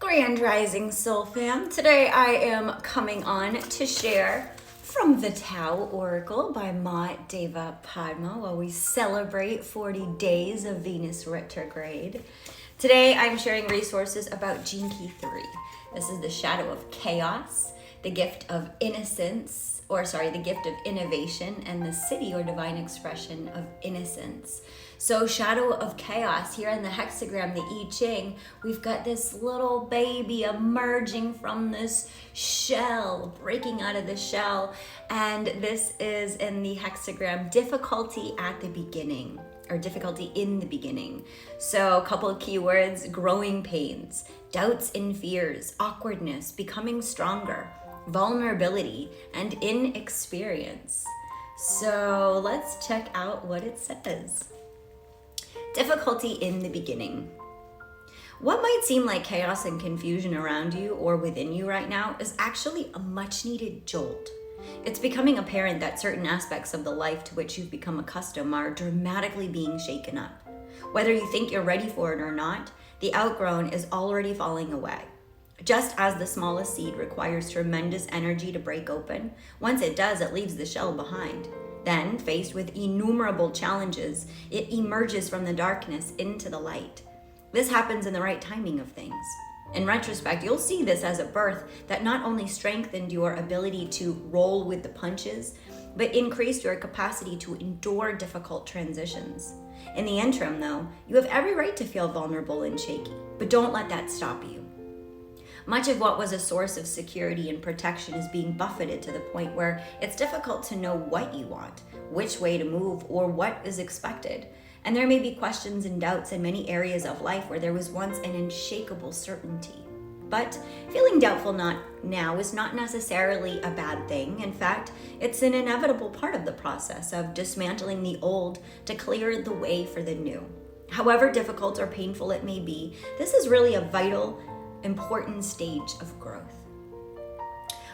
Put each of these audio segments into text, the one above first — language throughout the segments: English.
Grand Rising Soul Fam. Today I am coming on to share from the Tao Oracle by Ma Deva Padma while we celebrate 40 days of Venus retrograde. Today I'm sharing resources about Gene Key 3. This is the shadow of chaos, the gift of innocence, the gift of innovation, and the city or divine expression of innocence. So shadow of chaos, here in the hexagram, the I Ching, we've got this little baby emerging from this shell, breaking out of the shell. And this is in the hexagram, difficulty at the beginning, or difficulty in the beginning. So a couple of keywords: growing pains, doubts and fears, awkwardness, becoming stronger, vulnerability, and inexperience. So let's check out what it says. Difficulty in the beginning. What might seem like chaos and confusion around you or within you right now is actually a much needed jolt. It's becoming apparent that certain aspects of the life to which you've become accustomed are dramatically being shaken up. Whether you think you're ready for it or not, the outgrown is already falling away. Just as the smallest seed requires tremendous energy to break open, once it does, it leaves the shell behind. Then, faced with innumerable challenges, it emerges from the darkness into the light. This happens in the right timing of things. In retrospect, you'll see this as a birth that not only strengthened your ability to roll with the punches, but increased your capacity to endure difficult transitions. In the interim, though, you have every right to feel vulnerable and shaky, but don't let that stop you. Much of what was a source of security and protection is being buffeted to the point where it's difficult to know what you want, which way to move, or what is expected. And there may be questions and doubts in many areas of life where there was once an unshakable certainty. But feeling doubtful now is not necessarily a bad thing. In fact, it's an inevitable part of the process of dismantling the old to clear the way for the new. However difficult or painful it may be, this is really a vital, important stage of growth.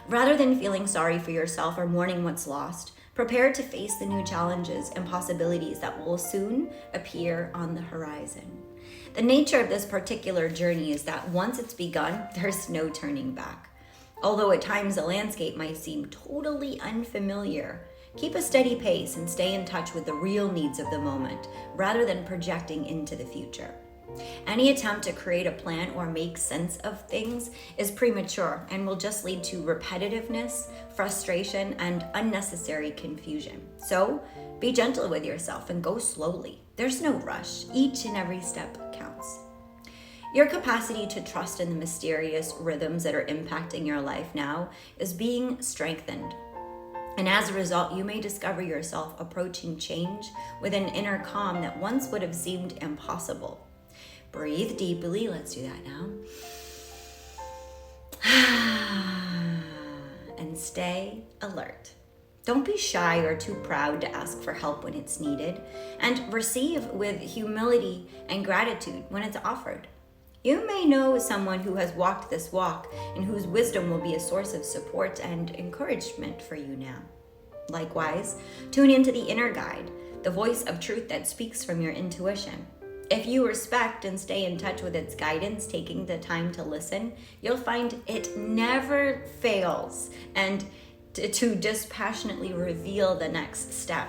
Rather than feeling sorry for yourself or mourning what's lost, prepare to face the new challenges and possibilities that will soon appear on the horizon. The nature of this particular journey is that once it's begun, there's no turning back. Although at times the landscape might seem totally unfamiliar, keep a steady pace and stay in touch with the real needs of the moment rather than projecting into the future. Any attempt to create a plan or make sense of things is premature and will just lead to repetitiveness, frustration, and unnecessary confusion. So be gentle with yourself and go slowly. There's no rush. Each and every step counts. Your capacity to trust in the mysterious rhythms that are impacting your life now is being strengthened. And as a result, you may discover yourself approaching change with an inner calm that once would have seemed impossible. Breathe deeply. Let's do that now. And stay alert. Don't be shy or too proud to ask for help when it's needed, and receive with humility and gratitude when it's offered. You may know someone who has walked this walk and whose wisdom will be a source of support and encouragement for you now. Likewise, tune into the inner guide, the voice of truth that speaks from your intuition. If you respect and stay in touch with its guidance, taking the time to listen, you'll find it never fails and to dispassionately reveal the next step.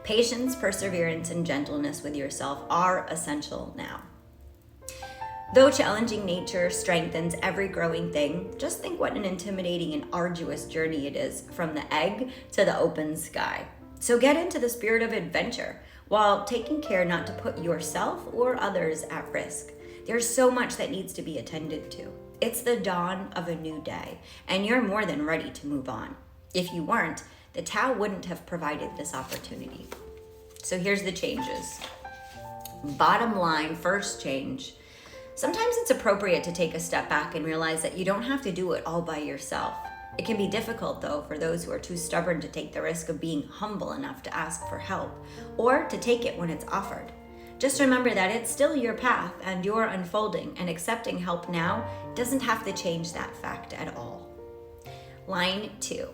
Patience, perseverance, and gentleness with yourself are essential now. Though challenging nature strengthens every growing thing, just think what an intimidating and arduous journey it is from the egg to the open sky. So get into the spirit of adventure while taking care not to put yourself or others at risk. There's so much that needs to be attended to. It's the dawn of a new day, and you're more than ready to move on. If you weren't, the Tao wouldn't have provided this opportunity. So here's the changes. Bottom line, first change. Sometimes it's appropriate to take a step back and realize that you don't have to do it all by yourself. It can be difficult, though, for those who are too stubborn to take the risk of being humble enough to ask for help, or to take it when it's offered. Just remember that it's still your path and you're unfolding, and accepting help now doesn't have to change that fact at all. Line 2.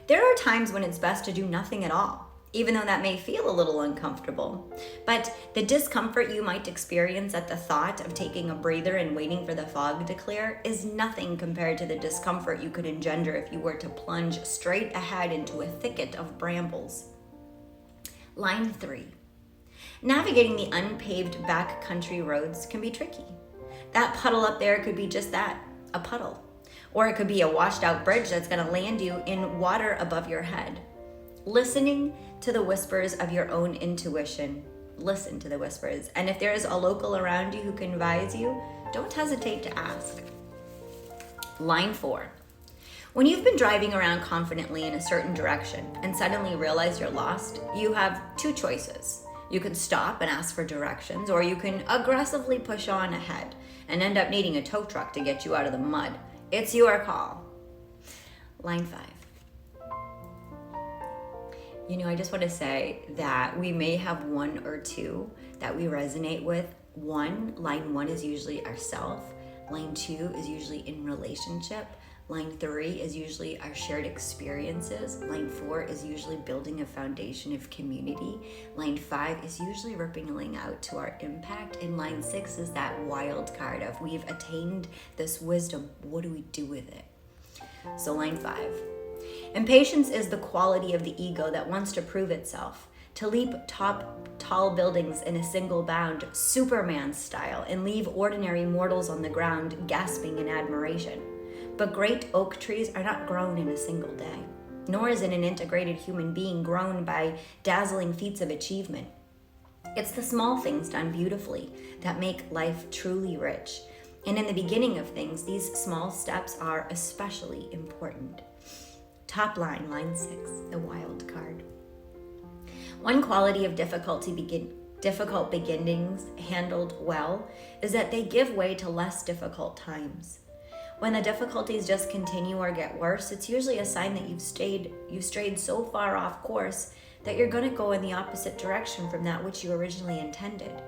There are times when it's best to do nothing at all. even though that may feel a little uncomfortable. But the discomfort you might experience at the thought of taking a breather and waiting for the fog to clear is nothing compared to the discomfort you could engender if you were to plunge straight ahead into a thicket of brambles. Line 3. Navigating the unpaved backcountry roads can be tricky. That puddle up there could be just that, a puddle. Or it could be a washed out bridge that's going to land you in water above your head. Listening to the whispers of your own intuition. Listen to the whispers. And if there is a local around you who can advise you, don't hesitate to ask. Line 4. When you've been driving around confidently in a certain direction and suddenly realize you're lost, you have two choices. You can stop and ask for directions, or you can aggressively push on ahead and end up needing a tow truck to get you out of the mud. It's your call. Line 5. I just want to say that we may have one or two that we resonate with. Line 1 is usually ourself. Line 2 is usually in relationship. Line 3 is usually our shared experiences. Line 4 is usually building a foundation of community. Line 5 is usually rippling out to our impact. And line 6 is that wild card of we've attained this wisdom. What do we do with it? So line 5. Impatience is the quality of the ego that wants to prove itself, to leap tall buildings in a single bound, Superman style, and leave ordinary mortals on the ground gasping in admiration. But great oak trees are not grown in a single day, nor is it an integrated human being grown by dazzling feats of achievement. It's the small things done beautifully that make life truly rich. And in the beginning of things, these small steps are especially important. Top line, line 6, the wild card. One quality of difficult beginnings handled well is that they give way to less difficult times. When the difficulties just continue or get worse, it's usually a sign that you've strayed so far off course that you're going to go in the opposite direction from that which you originally intended.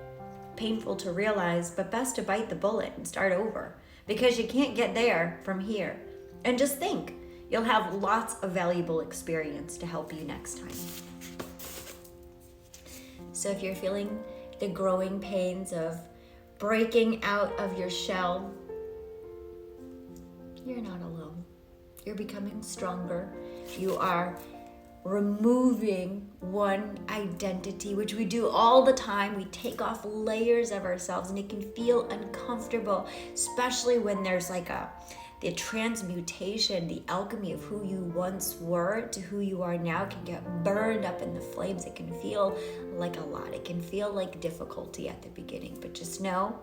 Painful to realize, but best to bite the bullet and start over, because you can't get there from here. And just think, you'll have lots of valuable experience to help you next time. So if you're feeling the growing pains of breaking out of your shell, you're not alone. You're becoming stronger. You are removing one identity, which we do all the time. We take off layers of ourselves, and it can feel uncomfortable, especially when there's the transmutation, the alchemy of who you once were to who you are now can get burned up in the flames. It can feel like a lot. It can feel like difficulty at the beginning, but just know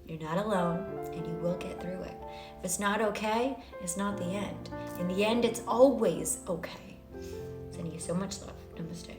you're not alone and you will get through it. If it's not okay, it's not the end. In the end, it's always okay. Sending you so much love. Namaste.